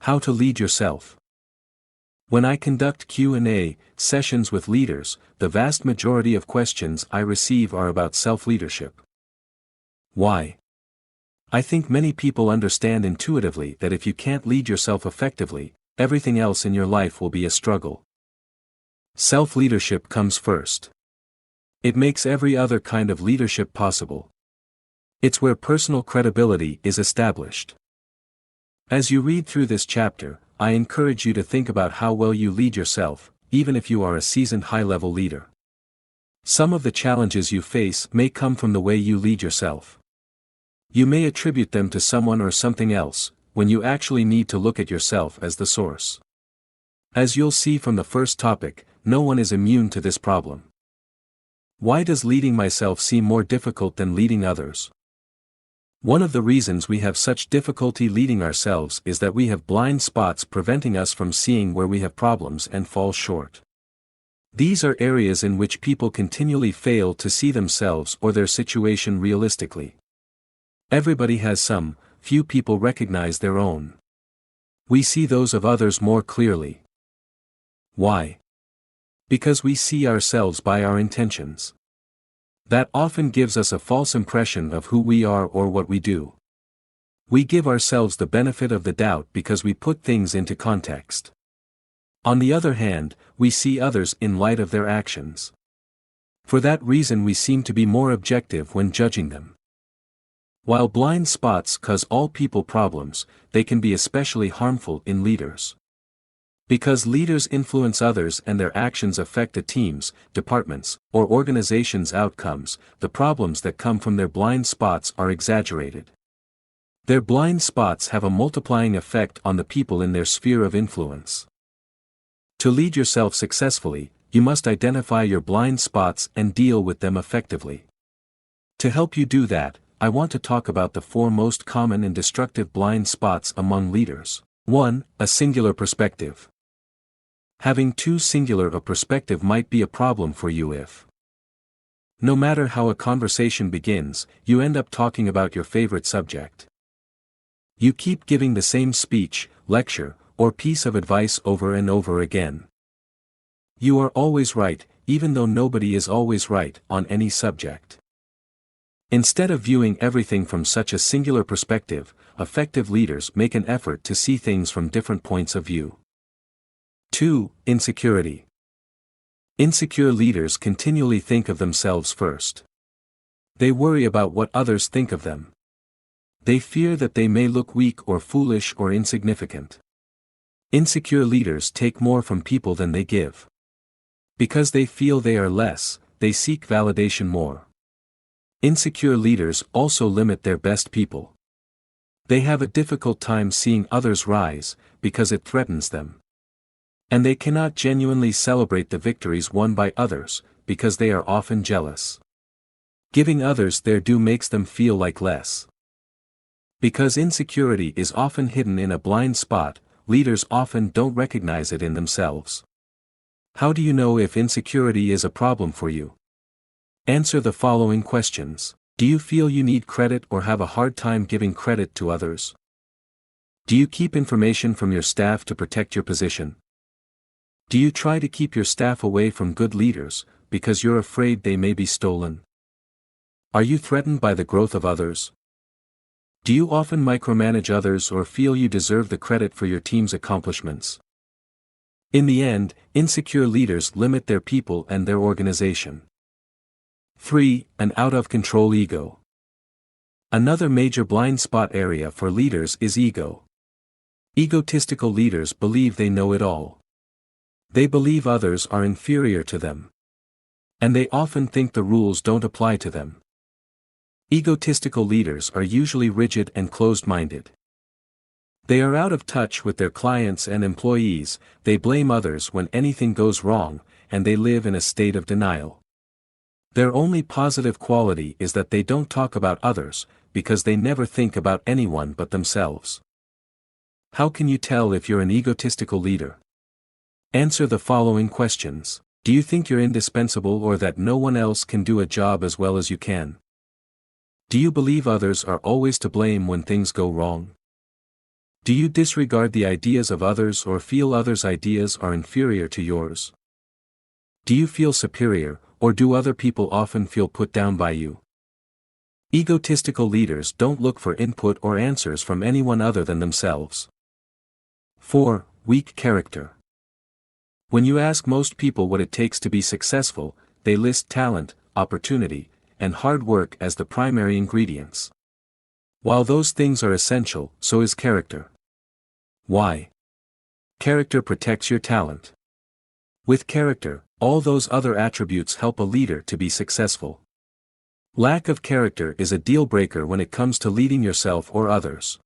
How to lead yourself. When I conduct Q&A sessions with leaders, the vast majority of questions I receive are about self-leadership. Why? I think many people understand intuitively that if you can't lead yourself effectively, everything else in your life will be a struggle. Self-leadership comes first. It makes every other kind of leadership possible. It's where personal credibility is established. As you read through this chapter, I encourage you to think about how well you lead yourself, even if you are a seasoned high-level leader. Some of the challenges you face may come from the way you lead yourself. You may attribute them to someone or something else, when you actually need to look at yourself as the source. As you'll see from the first topic, no one is immune to this problem. Why does leading myself seem more difficult than leading others? One of the reasons we have such difficulty leading ourselves is that we have blind spots preventing us from seeing where we have problems and fall short. These are areas in which people continually fail to see themselves or their situation realistically. Everybody has some, few people recognize their own. We see those of others more clearly. Why? Because we see ourselves by our intentions. That often gives us a false impression of who we are or what we do. We give ourselves the benefit of the doubt because we put things into context. On the other hand, we see others in light of their actions. For that reason we seem to be more objective when judging them. While blind spots cause all people problems, they can be especially harmful in leaders. Because leaders influence others and their actions affect the team's, departments, or organization's outcomes, the problems that come from their blind spots are exaggerated. Their blind spots have a multiplying effect on the people in their sphere of influence. To lead yourself successfully, you must identify your blind spots and deal with them effectively. To help you do that, I want to talk about the 4 most common and destructive blind spots among leaders. 1. A singular perspective. Having too singular a perspective might be a problem for you if, no matter how a conversation begins, you end up talking about your favorite subject. You keep giving the same speech, lecture, or piece of advice over and over again. You are always right, even though nobody is always right on any subject. Instead of viewing everything from such a singular perspective, effective leaders make an effort to see things from different points of view. 2. Insecurity. Insecure leaders continually think of themselves first. They worry about what others think of them. They fear that they may look weak or foolish or insignificant. Insecure leaders take more from people than they give. Because they feel they are less, they seek validation more. Insecure leaders also limit their best people. They have a difficult time seeing others rise, because it threatens them. And they cannot genuinely celebrate the victories won by others, because they are often jealous. Giving others their due makes them feel like less. Because insecurity is often hidden in a blind spot, leaders often don't recognize it in themselves. How do you know if insecurity is a problem for you? Answer the following questions. Do you feel you need credit or have a hard time giving credit to others? Do you keep information from your staff to protect your position? Do you try to keep your staff away from good leaders, because you're afraid they may be stolen? Are you threatened by the growth of others? Do you often micromanage others or feel you deserve the credit for your team's accomplishments? In the end, insecure leaders limit their people and their organization. 3. An out-of-control ego. Another major blind spot area for leaders is ego. Egotistical leaders believe they know it all. They believe others are inferior to them. And they often think the rules don't apply to them. Egotistical leaders are usually rigid and closed-minded. They are out of touch with their clients and employees, they blame others when anything goes wrong, and they live in a state of denial. Their only positive quality is that they don't talk about others, because they never think about anyone but themselves. How can you tell if you're an egotistical leader? Answer the following questions. Do you think you're indispensable or that no one else can do a job as well as you can? Do you believe others are always to blame when things go wrong? Do you disregard the ideas of others or feel others' ideas are inferior to yours? Do you feel superior, or do other people often feel put down by you? Egotistical leaders don't look for input or answers from anyone other than themselves. 4. Weak character. When you ask most people what it takes to be successful, they list talent, opportunity, and hard work as the primary ingredients. While those things are essential, so is character. Why? Character protects your talent. With character, all those other attributes help a leader to be successful. Lack of character is a deal breaker when it comes to leading yourself or others.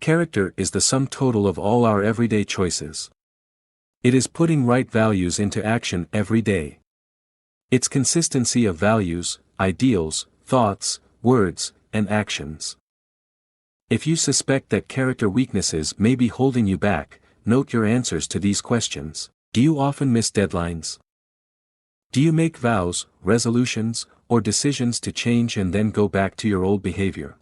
Character is the sum total of all our everyday choices. It is putting right values into action every day. It's consistency of values, ideals, thoughts, words, and actions. If you suspect that character weaknesses may be holding you back, note your answers to these questions. Do you often miss deadlines? Do you make vows, resolutions, or decisions to change and then go back to your old behavior?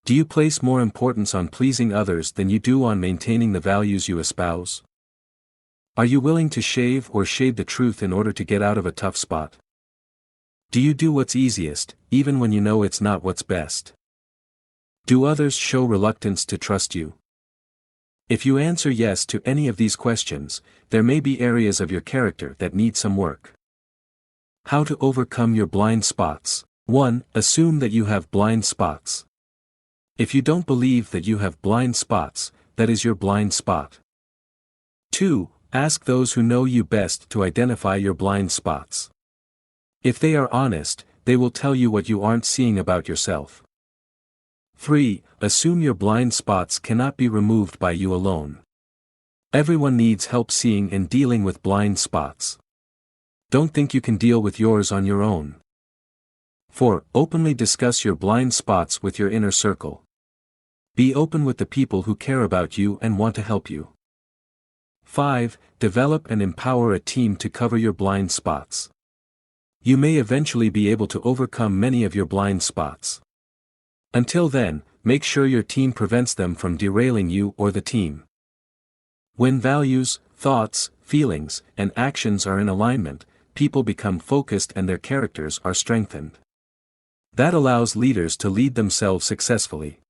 Do you place more importance on pleasing others than you do on maintaining the values you espouse? Are you willing to shave or shade the truth in order to get out of a tough spot? Do you do what's easiest, even when you know it's not what's best? Do others show reluctance to trust you? If you answer yes to any of these questions, there may be areas of your character that need some work. How to overcome your blind spots. 1. Assume that you have blind spots. If you don't believe that you have blind spots, that is your blind spot. 2. Ask those who know you best to identify your blind spots. If they are honest, they will tell you what you aren't seeing about yourself. 3. Assume your blind spots cannot be removed by you alone. Everyone needs help seeing and dealing with blind spots. Don't think you can deal with yours on your own. 4. Openly discuss your blind spots with your inner circle. Be open with the people who care about you and want to help you. 5. Develop and empower a team to cover your blind spots. You may eventually be able to overcome many of your blind spots. Until then, make sure your team prevents them from derailing you or the team. When values, thoughts, feelings, and actions are in alignment, people become focused and their characters are strengthened. That allows leaders to lead themselves successfully.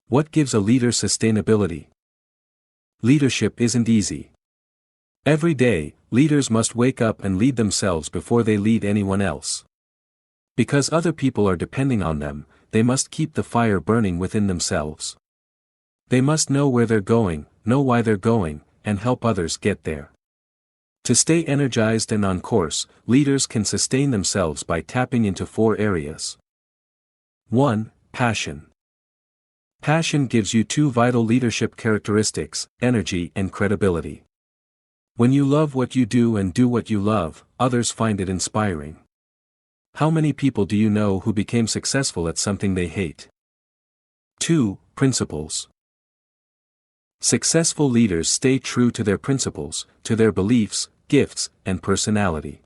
What gives a leader sustainability? Leadership isn't easy. Every day, leaders must wake up and lead themselves before they lead anyone else. Because other people are depending on them, they must keep the fire burning within themselves. They must know where they're going, know why they're going, and help others get there. To stay energized and on course, leaders can sustain themselves by tapping into 4 areas. 1. Passion. Passion gives you 2 vital leadership characteristics, energy and credibility. When you love what you do and do what you love, others find it inspiring. How many people do you know who became successful at something they hate? 2. Principles. Successful leaders stay true to their principles, to their beliefs, gifts, and personality.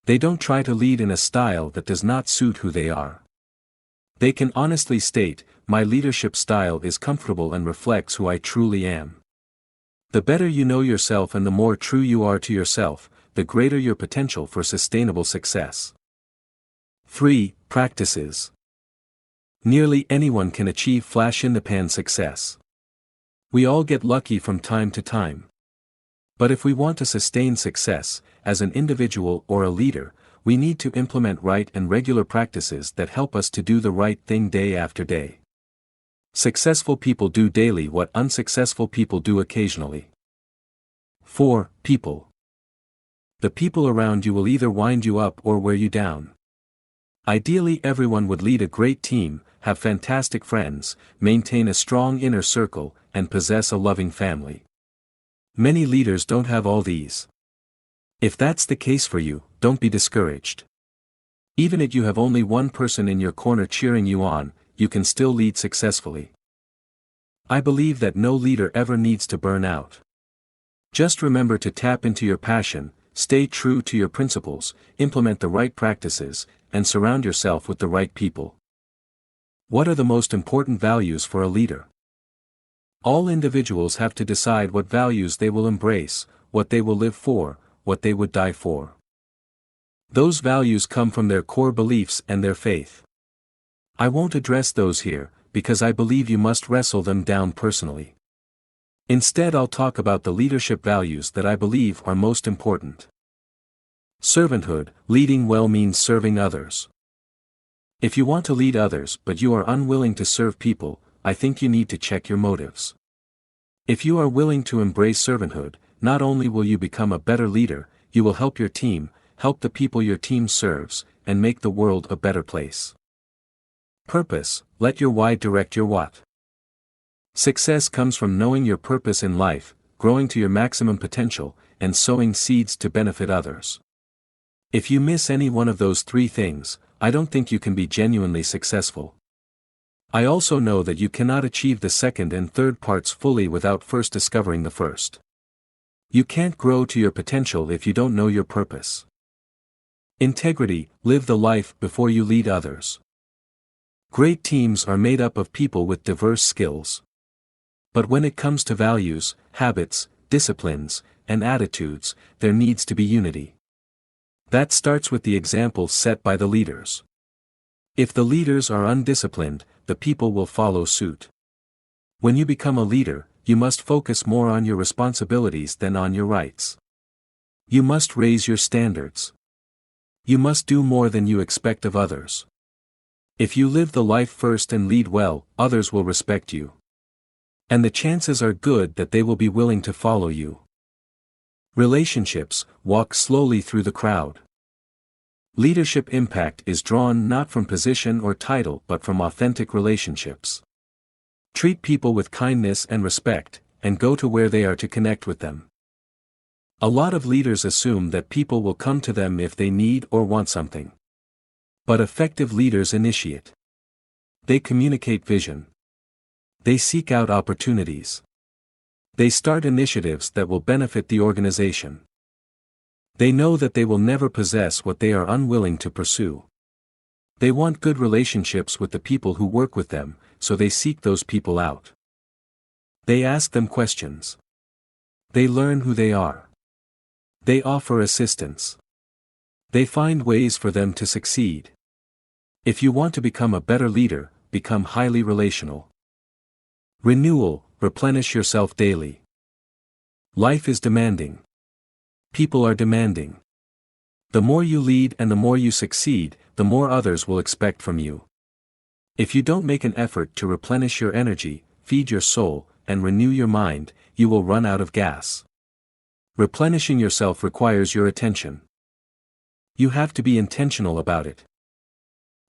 They don't try to lead in a style that does not suit who they are. They can honestly state, "My leadership style is comfortable and reflects who I truly am." The better you know yourself and the more true you are to yourself, the greater your potential for sustainable success. 3. Practices. Nearly anyone can achieve flash-in-the-pan success. We all get lucky from time to time. But if we want to sustain success, as an individual or a leader, we need to implement right and regular practices that help us to do the right thing day after day. Successful people do daily what unsuccessful people do occasionally. 4. People. The people around you will either wind you up or wear you down. Ideally, everyone would lead a great team, have fantastic friends, maintain a strong inner circle, and possess a loving family. Many leaders don't have all these. If that's the case for you, don't be discouraged. Even if you have only one person in your corner cheering you on, you can still lead successfully. I believe that no leader ever needs to burn out. Just remember to tap into your passion, stay true to your principles, implement the right practices, and surround yourself with the right people. What are the most important values for a leader? All individuals have to decide what values they will embrace, what they will live for, what they would die for. Those values come from their core beliefs and their faith. I won't address those here, because I believe you must wrestle them down personally. Instead, I'll talk about the leadership values that I believe are most important. Servanthood. Leading well means serving others. If you want to lead others but you are unwilling to serve people, I think you need to check your motives. If you are willing to embrace servanthood, not only will you become a better leader, you will help your team, help the people your team serves, and make the world a better place. Purpose. Let your why direct your what. Success comes from knowing your purpose in life, growing to your maximum potential, and sowing seeds to benefit others. If you miss any one of those three things, I don't think you can be genuinely successful. I also know that you cannot achieve the second and third parts fully without first discovering the first. You can't grow to your potential if you don't know your purpose. Integrity. Live the life before you lead others. Great teams are made up of people with diverse skills. But when it comes to values, habits, disciplines, and attitudes, there needs to be unity. That starts with the example set by the leaders. If the leaders are undisciplined, the people will follow suit. When you become a leader, you must focus more on your responsibilities than on your rights. You must raise your standards. You must do more than you expect of others. If you live the life first and lead well, others will respect you. And the chances are good that they will be willing to follow you. Relationships. Walk slowly through the crowd. Leadership impact is drawn not from position or title but from authentic relationships. Treat people with kindness and respect, and go to where they are to connect with them. A lot of leaders assume that people will come to them if they need or want something. But effective leaders initiate. They communicate vision. They seek out opportunities. They start initiatives that will benefit the organization. They know that they will never possess what they are unwilling to pursue. They want good relationships with the people who work with them, so they seek those people out. They ask them questions. They learn who they are. They offer assistance. They find ways for them to succeed. If you want to become a better leader, become highly relational. Renewal. Replenish yourself daily. Life is demanding. People are demanding. The more you lead and the more you succeed, the more others will expect from you. If you don't make an effort to replenish your energy, feed your soul, and renew your mind, you will run out of gas. Replenishing yourself requires your attention. You have to be intentional about it.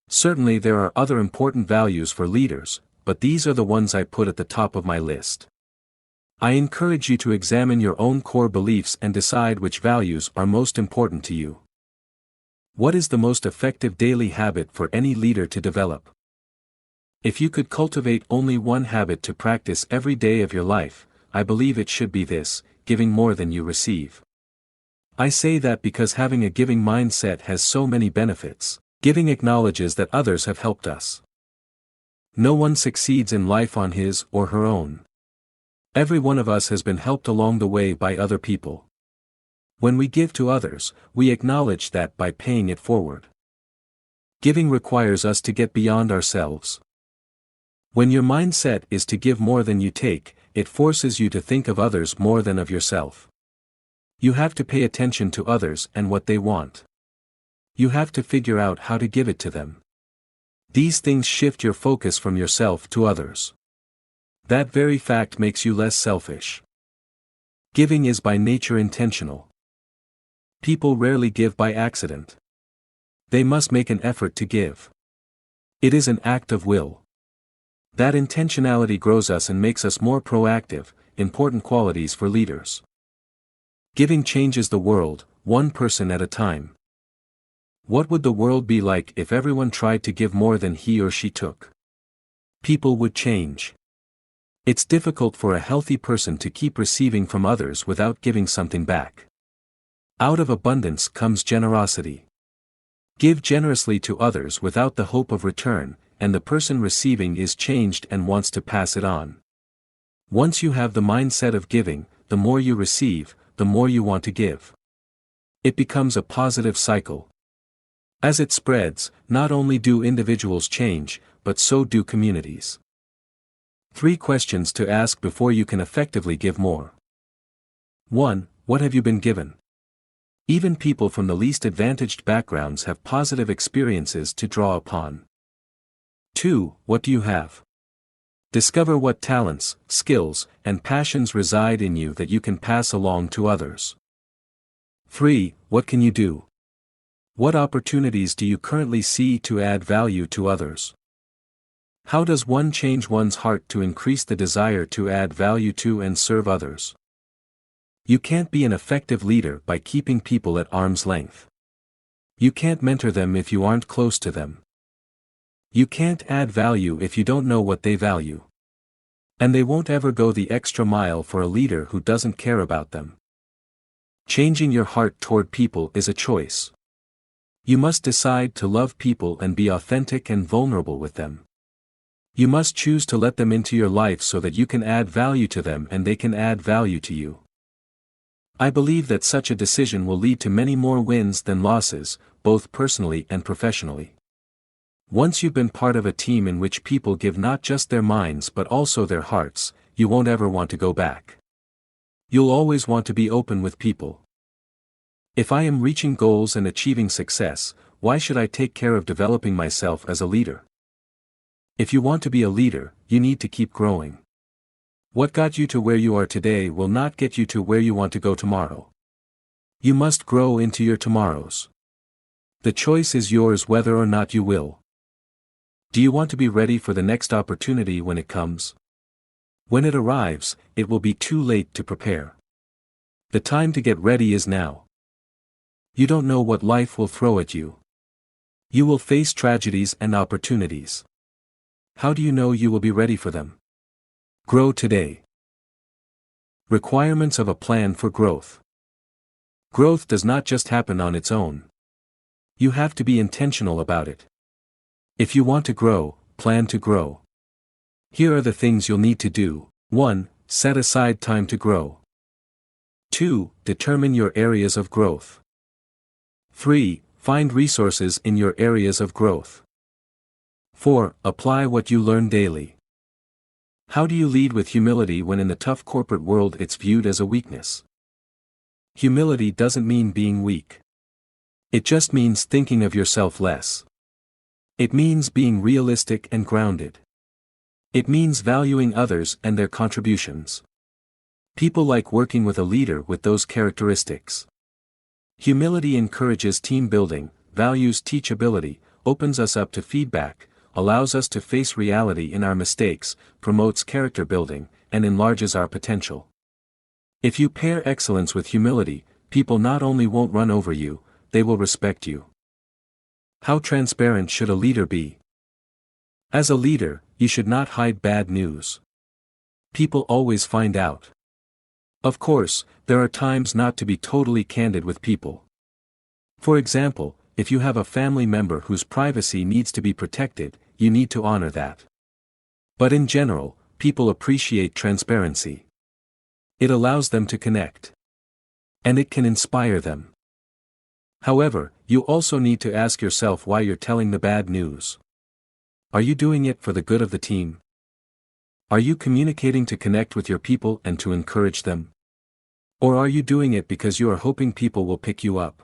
Certainly there are other important values for leaders, but these are the ones I put at the top of my list. I encourage you to examine your own core beliefs and decide which values are most important to you. What is the most effective daily habit for any leader to develop? If you could cultivate only one habit to practice every day of your life, I believe it should be this: giving more than you receive. I say that because having a giving mindset has so many benefits. Giving acknowledges that others have helped us. No one succeeds in life on his or her own. Every one of us has been helped along the way by other people. When we give to others, we acknowledge that by paying it forward. Giving requires us to get beyond ourselves. When your mindset is to give more than you take, it forces you to think of others more than of yourself. You have to pay attention to others and what they want. You have to figure out how to give it to them. These things shift your focus from yourself to others. That very fact makes you less selfish. Giving is by nature intentional. People rarely give by accident. They must make an effort to give. It is an act of will. That intentionality grows us and makes us more proactive, important qualities for leaders. Giving changes the world, one person at a time. What would the world be like if everyone tried to give more than he or she took? People would change. It's difficult for a healthy person to keep receiving from others without giving something back. Out of abundance comes generosity. Give generously to others without the hope of return, and the person receiving is changed and wants to pass it on. Once you have the mindset of giving, the more you receive, the more you want to give. It becomes a positive cycle. As it spreads, not only do individuals change, but so do communities. 3 questions to ask before you can effectively give more. 1. What have you been given? Even people from the least advantaged backgrounds have positive experiences to draw upon. 2. What do you have? Discover what talents, skills, and passions reside in you that you can pass along to others. 3. What can you do? What opportunities do you currently see to add value to others? How does one change one's heart to increase the desire to add value to and serve others? You can't be an effective leader by keeping people at arm's length. You can't mentor them if you aren't close to them. You can't add value if you don't know what they value. And they won't ever go the extra mile for a leader who doesn't care about them. Changing your heart toward people is a choice. You must decide to love people and be authentic and vulnerable with them. You must choose to let them into your life so that you can add value to them and they can add value to you. I believe that such a decision will lead to many more wins than losses, both personally and professionally. Once you've been part of a team in which people give not just their minds but also their hearts, you won't ever want to go back. You'll always want to be open with people. If I am reaching goals and achieving success, why should I take care of developing myself as a leader? If you want to be a leader, you need to keep growing. What got you to where you are today will not get you to where you want to go tomorrow. You must grow into your tomorrows. The choice is yours whether or not you will. Do you want to be ready for the next opportunity when it comes? When it arrives, it will be too late to prepare. The time to get ready is now. You don't know what life will throw at you. You will face tragedies and opportunities. How do you know you will be ready for them? Grow today. Requirements of a plan for growth. Growth does not just happen on its own. You have to be intentional about it. If you want to grow, plan to grow. Here are the things you'll need to do. 1. Set aside time to grow. 2. Determine your areas of growth. 3. Find resources in your areas of growth. 4. Apply what you learn daily. How do you lead with humility when in the tough corporate world it's viewed as a weakness? Humility doesn't mean being weak. It just means thinking of yourself less. It means being realistic and grounded. It means valuing others and their contributions. People like working with a leader with those characteristics. Humility encourages team building, values teachability, opens us up to feedback, allows us to face reality in our mistakes, promotes character building, and enlarges our potential. If you pair excellence with humility, people not only won't run over you, they will respect you. How transparent should a leader be? As a leader, you should not hide bad news. People always find out. Of course, there are times not to be totally candid with people. For example, if you have a family member whose privacy needs to be protected, you need to honor that. But in general, people appreciate transparency. It allows them to connect. And it can inspire them. However, you also need to ask yourself why you're telling the bad news. Are you doing it for the good of the team? Are you communicating to connect with your people and to encourage them? Or are you doing it because you are hoping people will pick you up?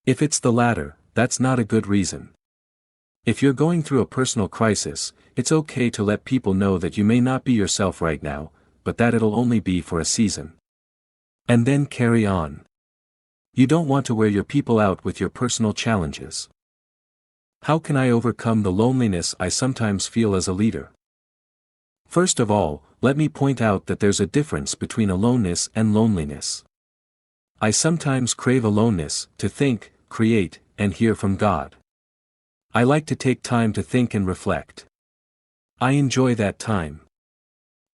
If it's the latter, that's not a good reason. If you're going through a personal crisis, it's okay to let people know that you may not be yourself right now, but that it'll only be for a season. And then carry on. You don't want to wear your people out with your personal challenges. How can I overcome the loneliness I sometimes feel as a leader? First of all, let me point out that there's a difference between aloneness and loneliness. I sometimes crave aloneness, to think, create, and hear from God. I like to take time to think and reflect. I enjoy that time.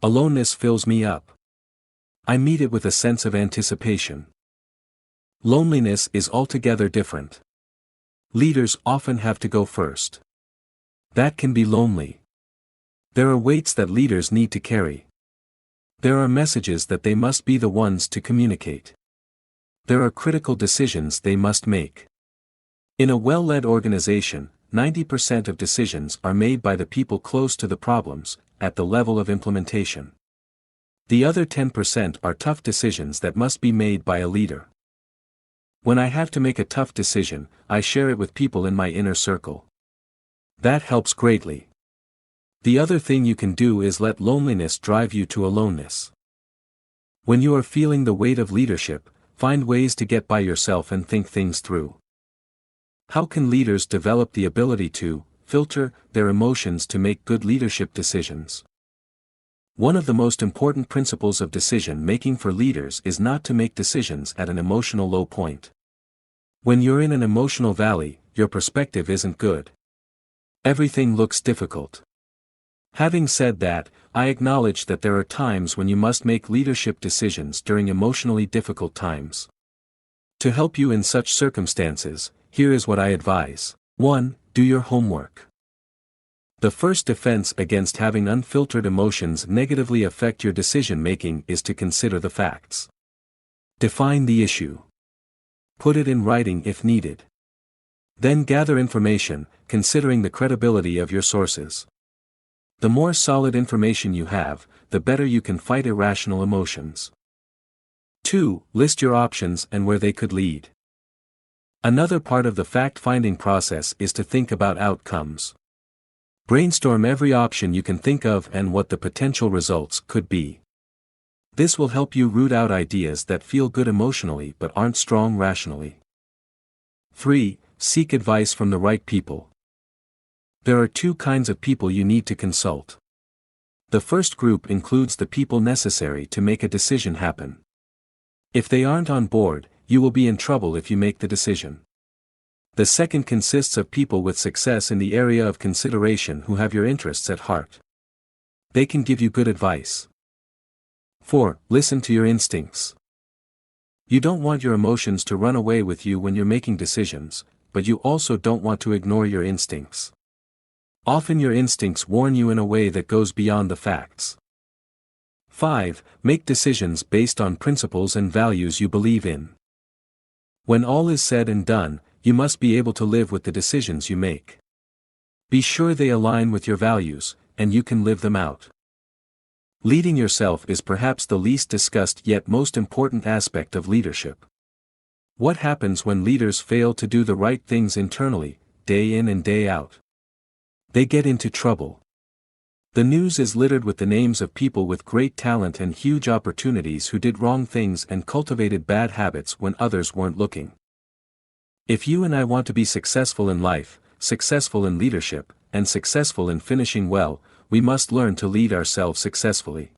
Aloneness fills me up. I meet it with a sense of anticipation. Loneliness is altogether different. Leaders often have to go first. That can be lonely. There are weights that leaders need to carry. There are messages that they must be the ones to communicate. There are critical decisions they must make. In a well-led organization, 90% of decisions are made by the people close to the problems, at the level of implementation. The other 10% are tough decisions that must be made by a leader. When I have to make a tough decision, I share it with people in my inner circle. That helps greatly. The other thing you can do is let loneliness drive you to aloneness. When you are feeling the weight of leadership, find ways to get by yourself and think things through. How can leaders develop the ability to filter their emotions to make good leadership decisions? One of the most important principles of decision-making for leaders is not to make decisions at an emotional low point. When you're in an emotional valley, your perspective isn't good. Everything looks difficult. Having said that, I acknowledge that there are times when you must make leadership decisions during emotionally difficult times. To help you in such circumstances, here is what I advise. 1. Do your homework. The first defense against having unfiltered emotions negatively affect your decision-making is to consider the facts. Define the issue. Put it in writing if needed. Then gather information, considering the credibility of your sources. The more solid information you have, the better you can fight irrational emotions. 2. List your options and where they could lead. Another part of the fact-finding process is to think about outcomes. Brainstorm every option you can think of and what the potential results could be. This will help you root out ideas that feel good emotionally but aren't strong rationally. 3. Seek advice from the right people. There are two kinds of people you need to consult. The first group includes the people necessary to make a decision happen. If they aren't on board, you will be in trouble if you make the decision. The second consists of people with success in the area of consideration who have your interests at heart. They can give you good advice. 4. Listen to your instincts. You don't want your emotions to run away with you when you're making decisions, but you also don't want to ignore your instincts. Often your instincts warn you in a way that goes beyond the facts. 5. Make decisions based on principles and values you believe in. When all is said and done, you must be able to live with the decisions you make. Be sure they align with your values, and you can live them out. Leading yourself is perhaps the least discussed yet most important aspect of leadership. What happens when leaders fail to do the right things internally, day in and day out? They get into trouble. The news is littered with the names of people with great talent and huge opportunities who did wrong things and cultivated bad habits when others weren't looking. If you and I want to be successful in life, successful in leadership, and successful in finishing well, we must learn to lead ourselves successfully.